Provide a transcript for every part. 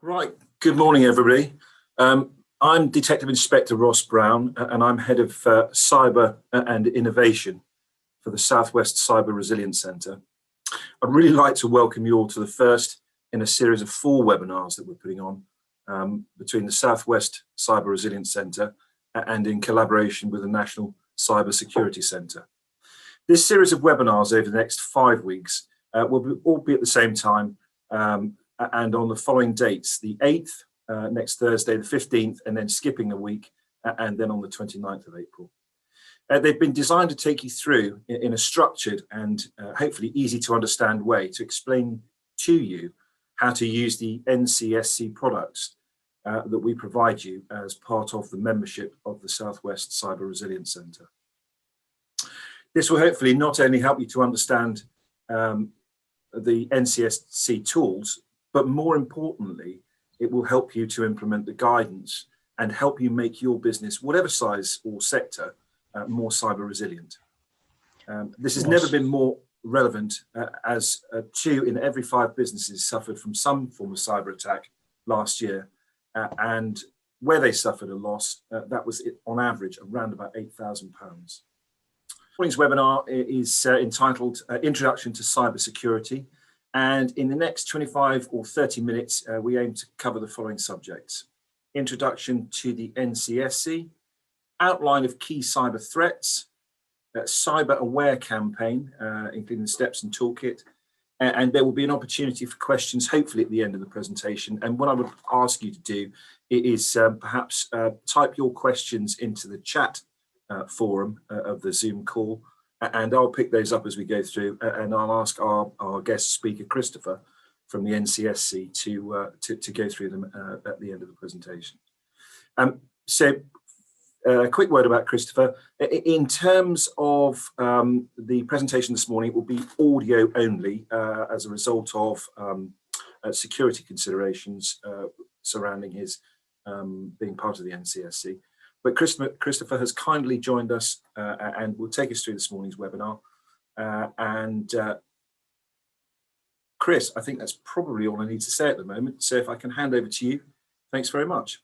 Right, good morning everybody. I'm Detective Inspector Ross Brown and I'm Head of Cyber and Innovation for the Southwest Cyber Resilience Centre. I'd really like to welcome you all to the first in a series of 4 webinars that we're putting on between the Southwest Cyber Resilience Centre and in collaboration with the National Cyber Security Centre. This series of webinars over the next 5 weeks will all be at the same time and on the following dates: the 8th, next Thursday, the 15th, and then skipping a week, and then on the 29th of April. They've been designed to take you through in a structured and hopefully easy to understand way to explain to you how to use the NCSC products that we provide you as part of the membership of the Southwest Cyber Resilience Centre. This will hopefully not only help you to understand the NCSC tools, but more importantly, it will help you to implement the guidance and help you make your business, whatever size or sector, more cyber resilient. This has never been more relevant as 2 in every 5 businesses suffered from some form of cyber attack last year. And where they suffered a loss, that was on average around about £8,000. Morning's webinar is entitled Introduction to Cyber Security. And in the next 25 or 30 minutes, we aim to cover the following subjects: introduction to the NCSC, outline of key cyber threats, cyber aware campaign, including the steps and toolkit, and there will be an opportunity for questions, hopefully at the end of the presentation. And what I would ask you to do is perhaps type your questions into the chat forum of the Zoom call, and I'll pick those up as we go through, and I'll ask our guest speaker, Christopher, from the NCSC to go through them at the end of the presentation. So a quick word about Christopher. In terms of the presentation this morning, it will be audio only as a result of security considerations surrounding his being part of the NCSC. But Christopher has kindly joined us and will take us through this morning's webinar. Chris, I think that's probably all I need to say at the moment. So if I can hand over to you, thanks very much.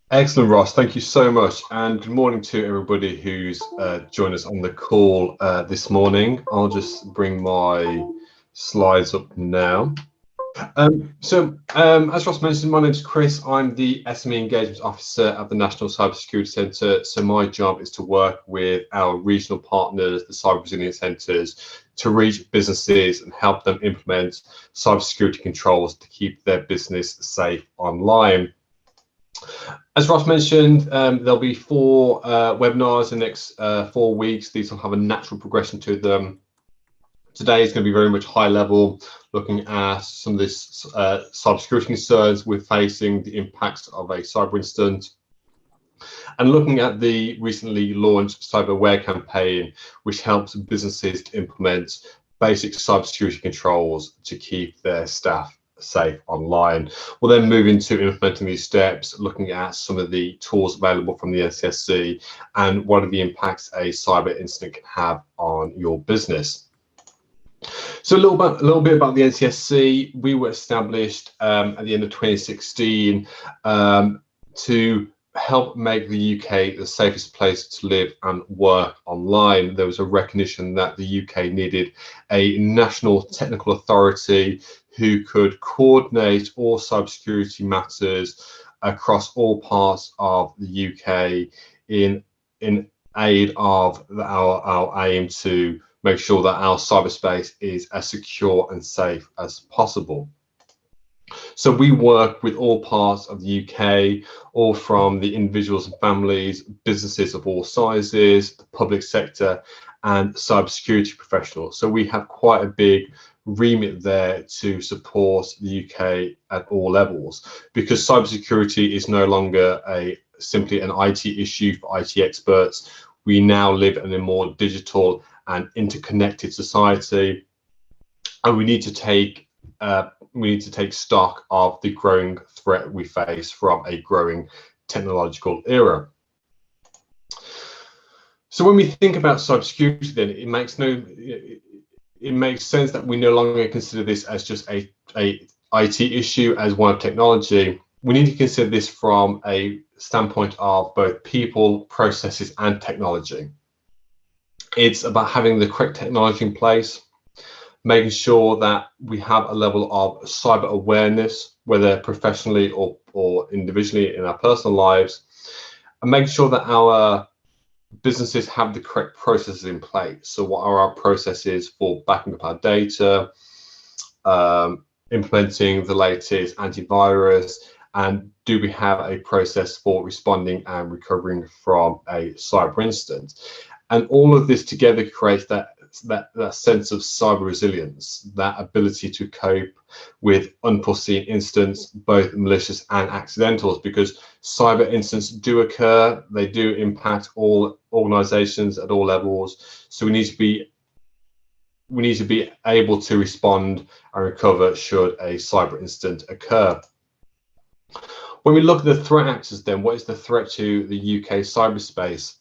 Excellent, Ross. Thank you so much. And good morning to everybody who's joined us on the call this morning. I'll just bring my slides up now. As Ross mentioned, my name is Chris. I'm the SME Engagement Officer at the National Cyber Security Centre. So my job is to work with our regional partners, the Cyber Resilience Centres, to reach businesses and help them implement cybersecurity controls to keep their business safe online. As Ross mentioned, there'll be 4 webinars in the next 4 weeks. These will have a natural progression to them. Today is going to be very much high level, looking at some of this cybersecurity concerns we're facing, the impacts of a cyber incident, and looking at the recently launched cyber aware campaign, which helps businesses to implement basic cybersecurity controls to keep their staff safe online. We'll then move into implementing these steps, looking at some of the tools available from the NCSC and what are the impacts a cyber incident can have on your business. So a little bit about the NCSC. We were established at the end of 2016 to help make the UK the safest place to live and work online. There was a recognition that the UK needed a national technical authority who could coordinate all cybersecurity matters across all parts of the UK in aid of our aim to make sure that our cyberspace is as secure and safe as possible. So we work with all parts of the UK, all from the individuals and families, businesses of all sizes, the public sector, and cybersecurity professionals. So we have quite a big remit there to support the UK at all levels, because cybersecurity is no longer simply an IT issue for IT experts. We now live in a more digital and interconnected society, and we need to take stock of the growing threat we face from a growing technological era. So when we think about cybersecurity, then it it makes sense that we no longer consider this as just a IT issue, as one of technology. We need to consider this from a standpoint of both people, processes, and technology. It's about having the correct technology in place, making sure that we have a level of cyber awareness, whether professionally or individually in our personal lives, and making sure that our businesses have the correct processes in place. So what are our processes for backing up our data, implementing the latest antivirus, and do we have a process for responding and recovering from a cyber incident? And all of this together creates that sense of cyber resilience, that ability to cope with unforeseen incidents, both malicious and accidentals, because cyber incidents do occur. They do impact all organizations at all levels. So we need to be able to respond and recover should a cyber incident occur. When we look at the threat actors, then what is the threat to the UK cyberspace?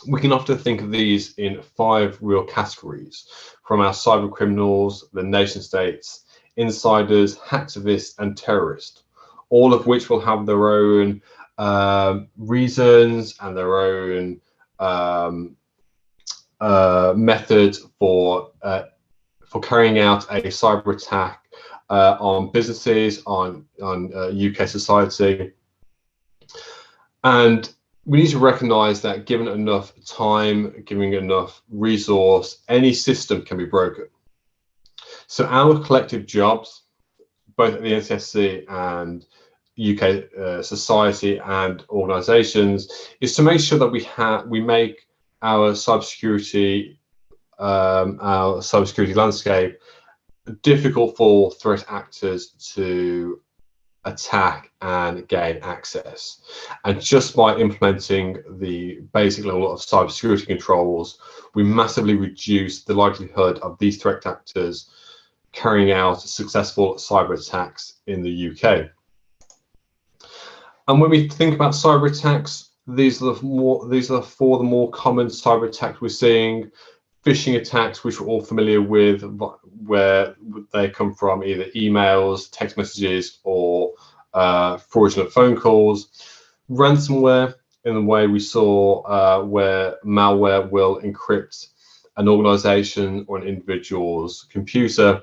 We can often think of these in 5 real categories: from our cyber criminals, the nation states, insiders, hacktivists, and terrorists, all of which will have their own reasons and their own methods for carrying out a cyber attack on businesses, on UK society. And we need to recognize that given enough time, giving enough resource, any system can be broken. So our collective jobs, both at the NCSC and UK society and organizations, is to make sure that we make our cybersecurity landscape difficult for threat actors to attack and gain access. And just by implementing the basic level of cybersecurity controls, we massively reduce the likelihood of these threat actors carrying out successful cyber attacks in the UK. And when we think about cyber attacks, these are the 4 more common cyber attacks we're seeing. Phishing attacks, which we're all familiar with, where they come from either emails, text messages, or fraudulent phone calls. Ransomware, in the way we saw where malware will encrypt an organization or an individual's computer,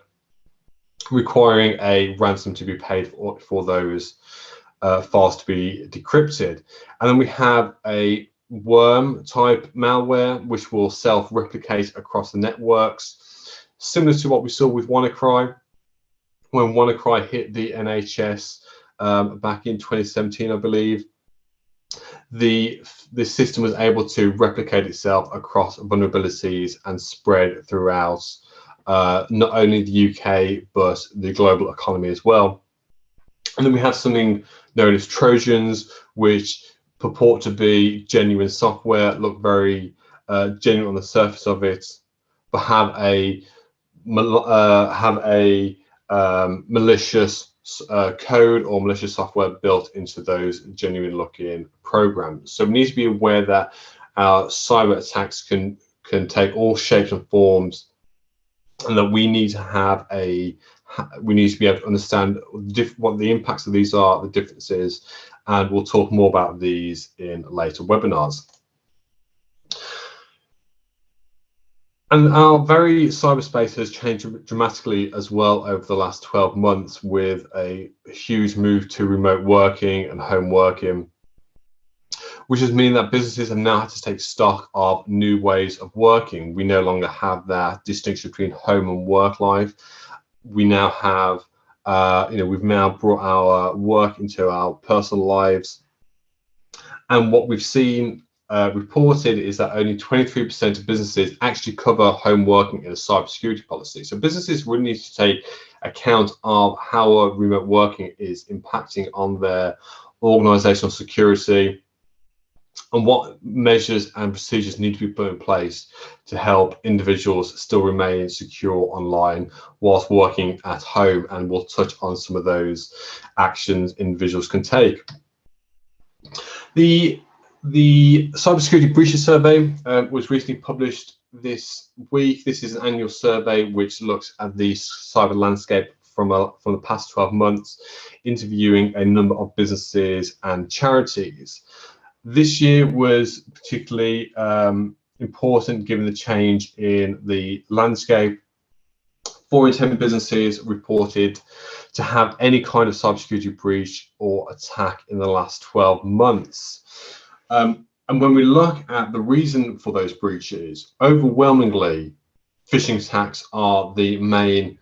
requiring a ransom to be paid for those files to be decrypted. And then we have a worm type malware, which will self-replicate across the networks, similar to what we saw with WannaCry. When WannaCry hit the NHS back in 2017, I believe, the system was able to replicate itself across vulnerabilities and spread throughout not only the UK but the global economy as well. And then we have something known as Trojans, which purport to be genuine software, look very genuine on the surface of it, but have a malicious code or malicious software built into those genuine looking programs. So we need to be aware that our cyber attacks can take all shapes and forms, and that we need to be able to understand what the impacts of these are, the differences, and we'll talk more about these in later webinars. And our very cyberspace has changed dramatically as well over the last 12 months with a huge move to remote working and home working, which has meant that businesses have now had to take stock of new ways of working. We no longer have that distinction between home and work life. We now have we've now brought our work into our personal lives. And what we've seen reported is that only 23% of businesses actually cover home working in a cybersecurity policy. So businesses really need to take account of how remote working is impacting on their organizational security, and what measures and procedures need to be put in place to help individuals still remain secure online whilst working at home. And we'll touch on some of those actions individuals can take. The The Cybersecurity Breaches Survey was recently published this week. This is an annual survey which looks at the cyber landscape from the past 12 months, interviewing a number of businesses and charities. This year was particularly important given the change in the landscape. 4 in 10 businesses reported to have any kind of cybersecurity breach or attack in the last 12 months. And when we look at the reason for those breaches, overwhelmingly, phishing attacks are the main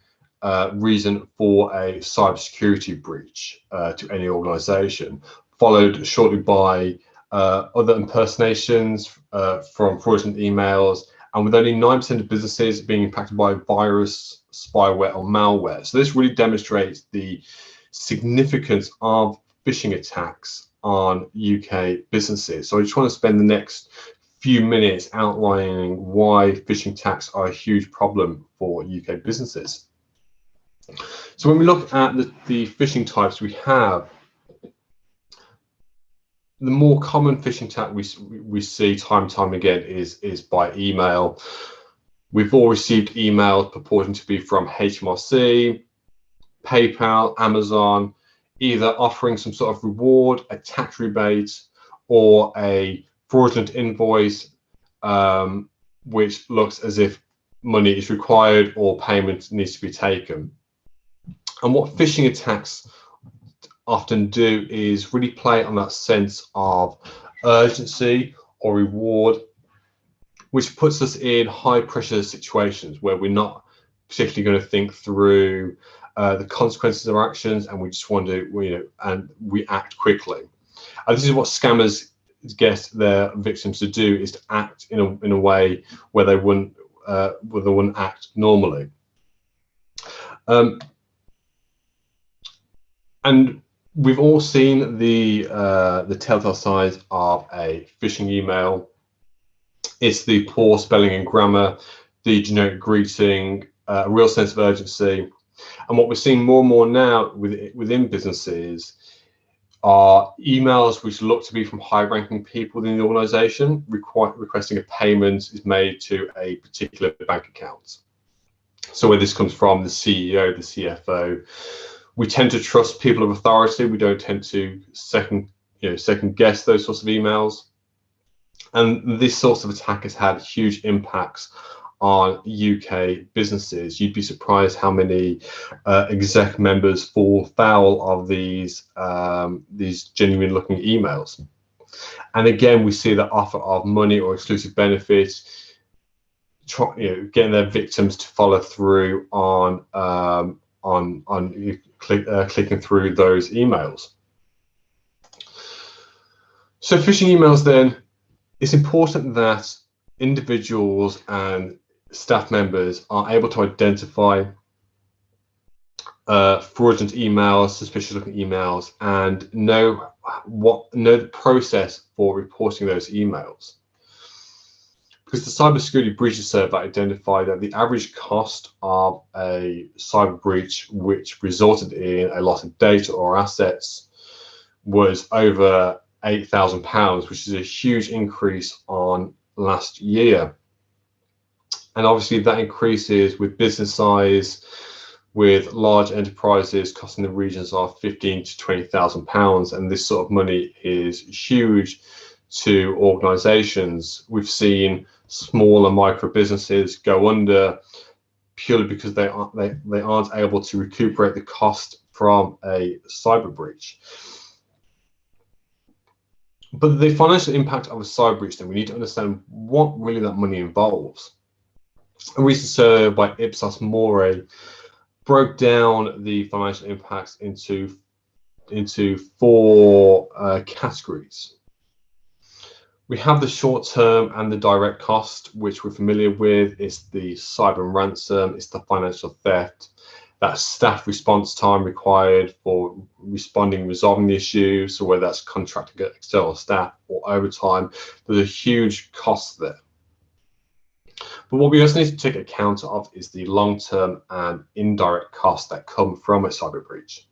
reason for a cybersecurity breach to any organization, followed shortly by other impersonations from fraudulent emails, and with only 9% of businesses being impacted by virus, spyware, or malware. So this really demonstrates the significance of phishing attacks on UK businesses. So I just want to spend the next few minutes outlining why phishing attacks are a huge problem for UK businesses. So when we look at the phishing types we have, the more common phishing attack we see time and time again is by email. We've all received emails purporting to be from HMRC, PayPal, Amazon, either offering some sort of reward, a tax rebate, or a fraudulent invoice, which looks as if money is required or payment needs to be taken. And what phishing attacks often do is really play on that sense of urgency or reward, which puts us in high pressure situations where we're not particularly going to think through the consequences of our actions, and we just want to, and we act quickly. And this is what scammers get their victims to do, is to act in a way where they wouldn't act normally. And we've all seen the telltale signs of a phishing email. It's the poor spelling and grammar, the generic greeting, a real sense of urgency. And what we're seeing more and more now within businesses are emails which look to be from high-ranking people within the organization, requesting a payment is made to a particular bank account. So where this comes from, the CEO, the CFO, we tend to trust people of authority. We don't tend to second guess those sorts of emails. And this sort of attack has had huge impacts on UK businesses. You'd be surprised how many exec members fall foul of these genuine-looking emails. And again, we see the offer of money or exclusive benefits, getting their victims to follow through on clicking through those emails. So phishing emails, then, it's important that individuals and staff members are able to identify fraudulent emails, suspicious looking emails, and know the process for reporting those emails. Because the Cybersecurity Breaches Survey identified that the average cost of a cyber breach which resulted in a loss of data or assets was over £8,000, which is a huge increase on last year. And obviously that increases with business size, with large enterprises costing the regions of £15,000 to £20,000, and this sort of money is huge to organizations. We've seen small and micro businesses go under purely because they aren't able to recuperate the cost from a cyber breach. But the financial impact of a cyber breach, then we need to understand what really that money involves. A recent survey by Ipsos Mori broke down the financial impacts into 4 categories. We have the short term and the direct cost, which we're familiar with. It's the cyber and ransom, it's the financial theft, that staff response time required for responding, resolving the issue. So whether that's contracting external staff or overtime, there's a huge cost there. But what we also need to take account of is the long-term and indirect costs that come from a cyber breach.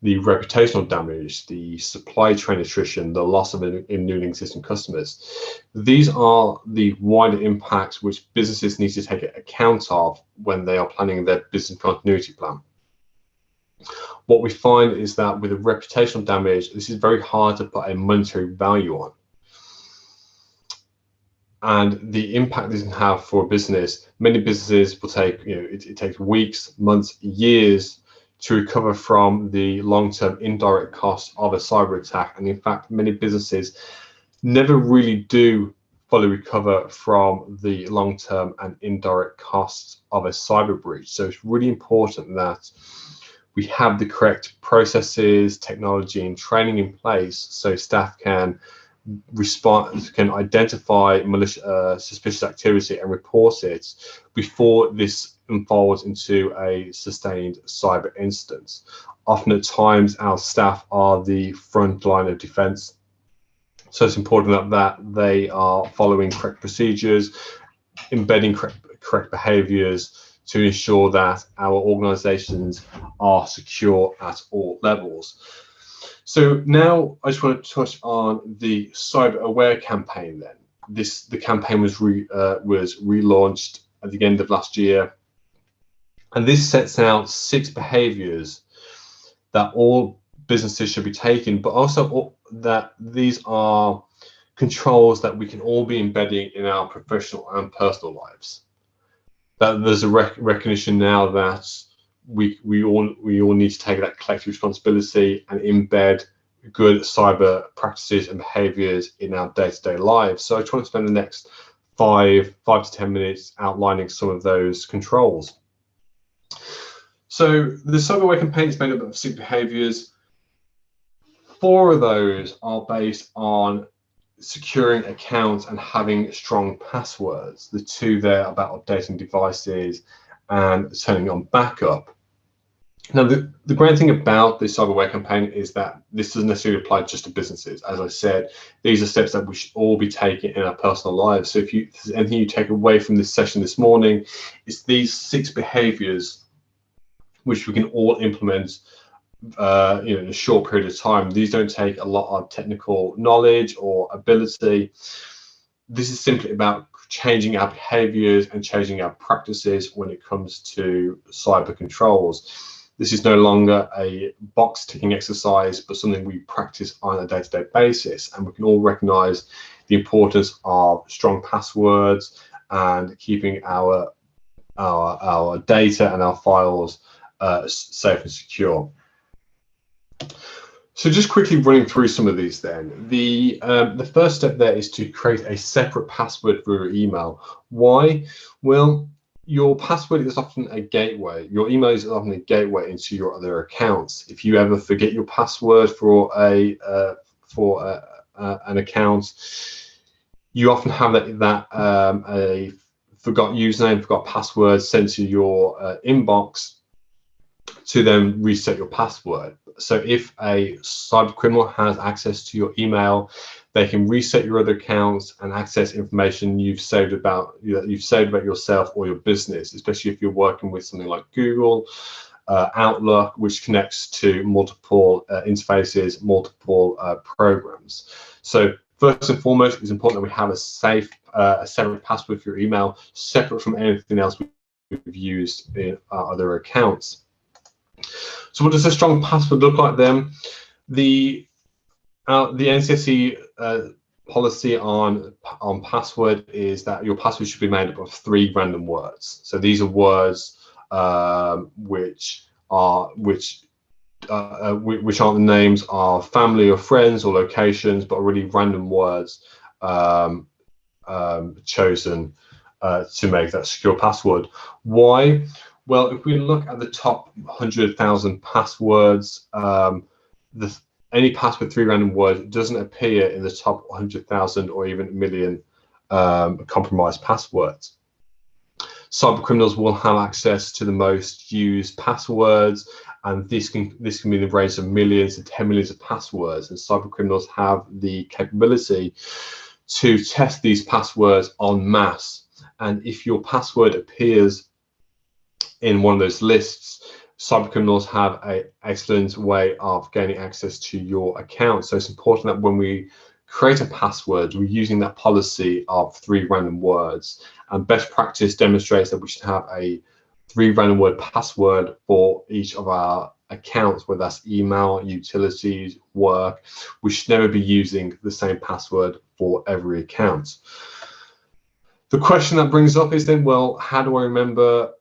the reputational damage, the supply chain attrition, the loss of new and existing customers. These are the wider impacts which businesses need to take account of when they are planning their business continuity plan. What we find is that with a reputational damage, this is very hard to put a monetary value on. And the impact this can have for a business, many businesses will take, it takes weeks, months, years to recover from the long-term indirect costs of a cyber attack. And in fact, many businesses never really do fully recover from the long-term and indirect costs of a cyber breach. So it's really important that we have the correct processes, technology, and training in place so staff can respond, can identify suspicious activity and report it before this unfolds into a sustained cyber incident. Often at times our staff are the front line of defense, so it's important that they are following correct procedures, embedding correct behaviors to ensure that our organizations are secure at all levels. So now I just want to touch on the Cyber Aware campaign then. The campaign was relaunched at the end of last year. And this sets out 6 behaviors that all businesses should be taking, but also that these are controls that we can all be embedding in our professional and personal lives. That there's a recognition now that we all need to take that collective responsibility and embed good cyber practices and behaviors in our day-to-day lives. So I just want to spend the next 5 to 10 minutes outlining some of those controls. So the Cyber Aware campaign is made up of 6 behaviors. 4 of those are based on securing accounts and having strong passwords. The 2 there are about updating devices and turning on backup. Now, the great thing about the Cyber Aware campaign is that this doesn't necessarily apply just to businesses. As I said, these are steps that we should all be taking in our personal lives. So if there's anything you take away from this session this morning, it's these 6 behaviors which we can all implement in a short period of time. These don't take a lot of technical knowledge or ability. This is simply about changing our behaviors and changing our practices when it comes to cyber controls. This is no longer a box ticking exercise, but something we practice on a day-to-day basis. And we can all recognize the importance of strong passwords and keeping our data and our files safe and secure. So just quickly running through some of these then. The first step there is to create a separate password for your email. Why? Well, your password is often a gateway. Your email is often a gateway into your other accounts. If you ever forget your password for an account, you often have a forgot username, forgot password sent to your inbox to then reset your password. So if a cyber criminal has access to your email, they can reset your other accounts and access information you've saved about yourself or your business, especially if you're working with something like Google, Outlook, which connects to multiple interfaces, multiple programs. So first and foremost, it's important that we have a separate password for your email, separate from anything else we've used in our other accounts. So what does a strong password look like then? The NCSC policy on password is that your password should be made up of 3 random words. So these are words which aren't the names of family or friends or locations, but are really random words chosen to make that secure password. Why? Well, if we look at the top 100,000 passwords, any password 3 random words doesn't appear in the top 100,000 or even million compromised passwords. Cyber criminals will have access to the most used passwords, and this can be in the range of millions to 10 millions of passwords. And cyber criminals have the capability to test these passwords en masse. And if your password appears in one of those lists, cybercriminals have an excellent way of gaining access to your account. So it's important that when we create a password, we're using that policy of 3 random words. And best practice demonstrates that we should have a 3 random word password for each of our accounts, whether that's email, utilities, work. We should never be using the same password for every account. The question that brings up is then, well, how do I remember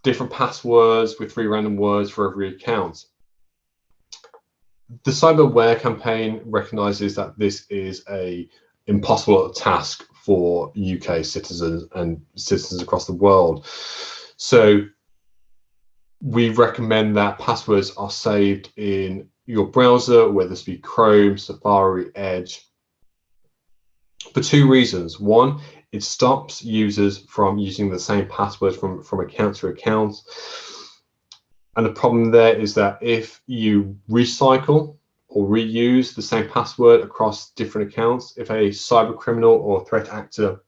different passwords with 3 random words for every account? The cyberware campaign recognizes that this is an impossible task for UK citizens and citizens across the world. So we recommend that passwords are saved in your browser, whether it be Chrome, Safari, Edge, for 2 reasons. One, it stops users from using the same password from account to account. And the problem there is that if you recycle or reuse the same password across different accounts, if a cyber criminal or threat actor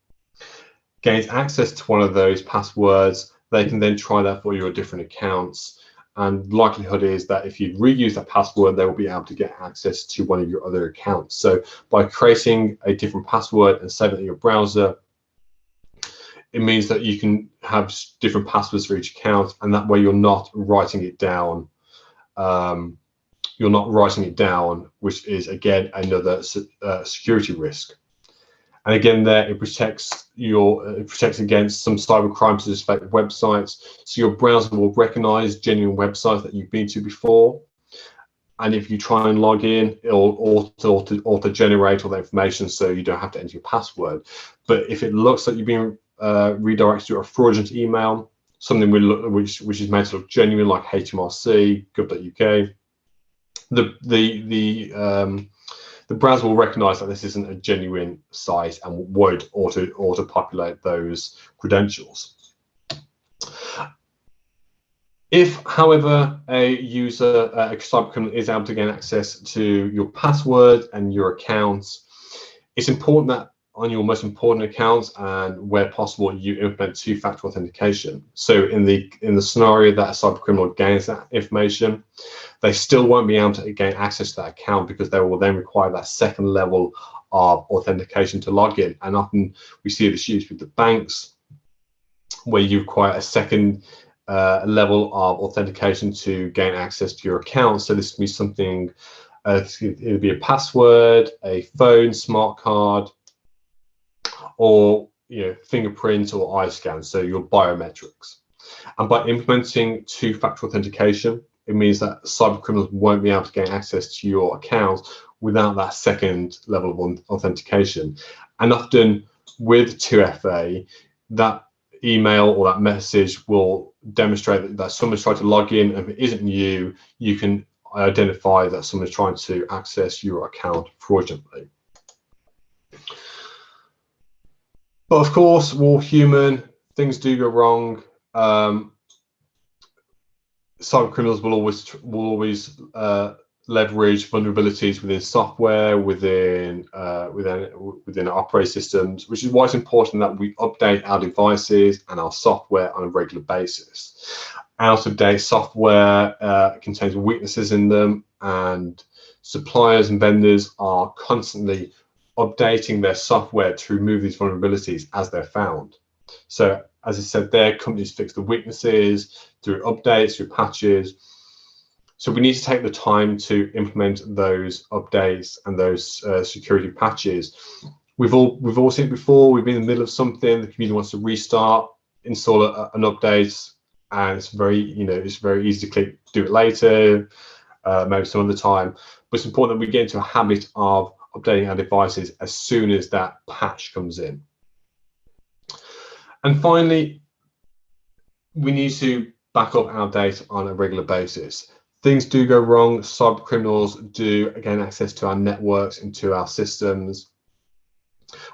gains access to one of those passwords, they can then try that for your different accounts. And the likelihood is that if you reuse that password, they will be able to get access to one of your other accounts. So by creating a different password and saving it in your browser, it means that you can have different passwords for each account, and that way you're not writing it down. Which is again another security risk. And again, there it protects against some cyber crimes such as fake websites. So your browser will recognize genuine websites that you've been to before, and if you try and log in, it'll auto-generate all the information, so you don't have to enter your password. But if it looks like you've been redirected to a fraudulent email, something which is made to look genuine, like HMRC, gov.uk, the browser will recognize that this isn't a genuine site and won't auto-populate those credentials. If, however, a user, a cybercriminal, is able to gain access to your password and your accounts, it's important that on your most important accounts and where possible, you implement 2-factor authentication. So in the scenario that a cybercriminal gains that information, they still won't be able to gain access to that account, because they will then require that second level of authentication to log in. And often we see this used with the banks, where you require a second level of authentication to gain access to your account. So this can be something, it'll be a password, a phone, smart card, or fingerprint or eye scan, so your biometrics. And by implementing 2-factor authentication, it means that cyber criminals won't be able to gain access to your account without that second level of authentication. And often with 2FA, that email or that message will demonstrate that someone's tried to log in, and if it isn't you, you can identify that someone's trying to access your account fraudulently. But of course, we're all human, things do go wrong. Cyber criminals will always leverage vulnerabilities within software, within operating systems, which is why it's important that we update our devices and our software on a regular basis. Out-of-date software contains weaknesses in them, and suppliers and vendors are constantly updating their software to remove these vulnerabilities as they're found. So as I said there, companies fix the weaknesses through updates, through patches. So we need to take the time to implement those updates and those security patches. We've all seen it before. We've been in the middle of something, the community wants to restart, install an update, and it's very easy to click do it later, maybe some other time. But it's important that we get into a habit of updating our devices as soon as that patch comes in. And finally, we need to back up our data on a regular basis. Things do go wrong. Cyber criminals do gain access to our networks and to our systems,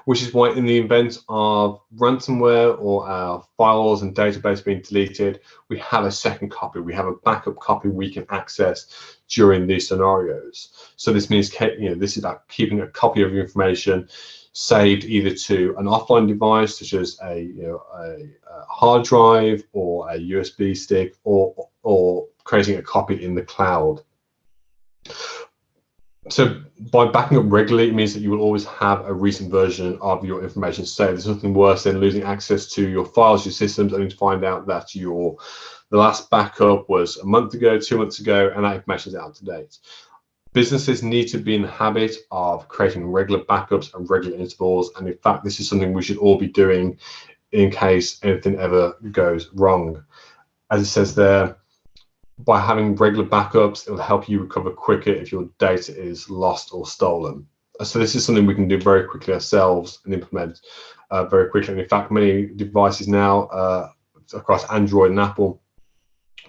which is why in the event of ransomware or our files and database being deleted, we have a second copy. We have a backup copy we can access during these scenarios. So this means, this is about keeping a copy of your information saved either to an offline device, such as a hard drive or a USB stick, or creating a copy in the cloud. So by backing up regularly, it means that you will always have a recent version of your information saved. There's nothing worse than losing access to your files, your systems, only to find out that the last backup was a month ago, 2 months ago, and that information is out of date. Businesses need to be in the habit of creating regular backups and regular intervals. And in fact, this is something we should all be doing in case anything ever goes wrong. As it says there, by having regular backups, it will help you recover quicker if your data is lost or stolen. So this is something we can do very quickly ourselves and implement very quickly. And in fact, many devices now across Android and Apple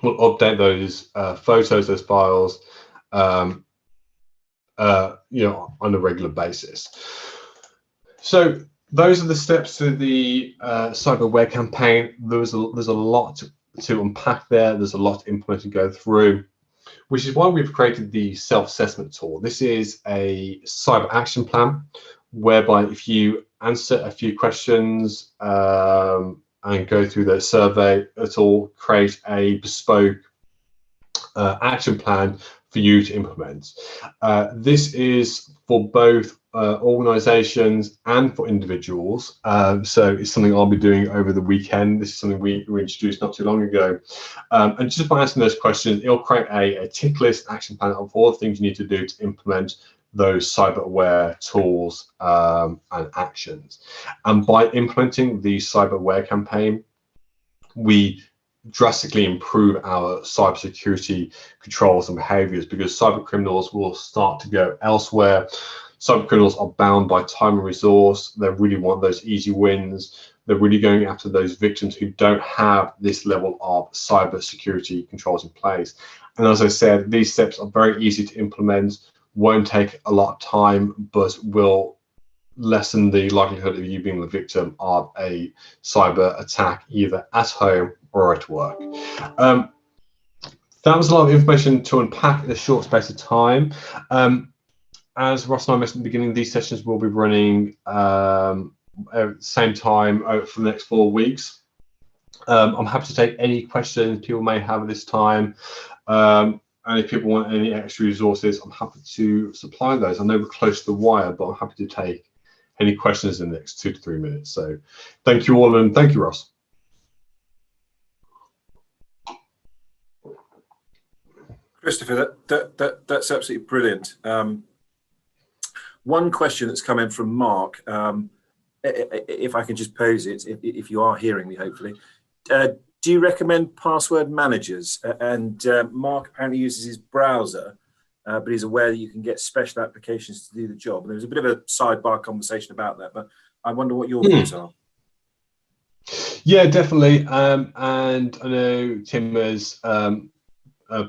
will update those photos, those files, on a regular basis. So those are the steps to the cyberware campaign. There's a lot to unpack there. There's a lot to implement and go through, which is why we've created the self-assessment tool. This is a cyber action plan, whereby if you answer a few questions and go through the survey, it'll create a bespoke action plan for you to implement. This is for both organizations and for individuals. So it's something I'll be doing over the weekend. This is something we introduced not too long ago. And just by answering those questions, it'll create a tick list action plan of all the things you need to do to implement those cyber aware tools and actions. And by implementing the cyber aware campaign, we drastically improve our cybersecurity controls and behaviors, because cyber criminals will start to go elsewhere. Cyber criminals are bound by time and resource. They really want those easy wins. They're really going after those victims who don't have this level of cybersecurity controls in place. And as I said, these steps are very easy to implement, won't take a lot of time, but will lessen the likelihood of you being the victim of a cyber attack, either at home or at work. That was a lot of information to unpack in a short space of time. As Ross and I mentioned at the beginning, these sessions will be running at the same time for the next 4 weeks. I'm happy to take any questions people may have at this time. And if people want any extra resources, I'm happy to supply those. I know we're close to the wire, but I'm happy to take any questions in the next 2 to 3 minutes. So thank you all, and thank you, Ross. Christopher, that's absolutely brilliant. One question that's come in from Mark, if I can just pose it, if you are hearing me, hopefully. Do you recommend password managers? And Mark apparently uses his browser, but he's aware that you can get special applications to do the job. And there was a bit of a sidebar conversation about that, but I wonder what your views are. Yeah, definitely. And I know Tim has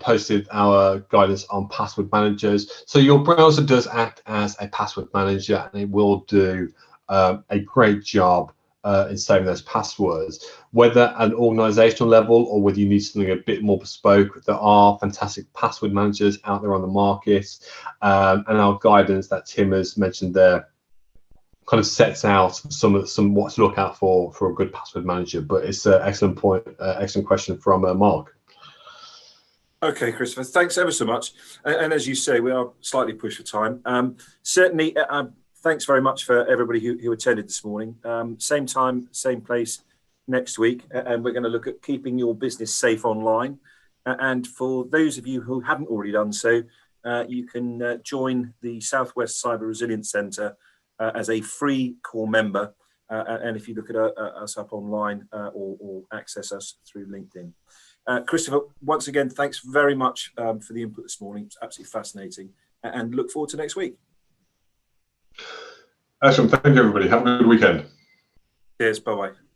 posted our guidance on password managers. So your browser does act as a password manager, and it will do a great job in saving those passwords. Whether at an organizational level or whether you need something a bit more bespoke, there are fantastic password managers out there on the market, and our guidance that Tim has mentioned there kind of sets out some what to look out for a good password manager. But it's an excellent point, excellent question from Mark. Okay, Christopher, thanks ever so much. And as you say, we are slightly pushed for time. Certainly, thanks very much for everybody who attended this morning. Same time, same place next week. And we're going to look at keeping your business safe online. And for those of you who haven't already done so, you can join the Southwest Cyber Resilience Centre as a free core member. And if you look at us up online or access us through LinkedIn. Christopher, once again, thanks very much for the input this morning. It's absolutely fascinating, and look forward to next week. Excellent. Thank you, everybody. Have a good weekend. Cheers. Bye-bye.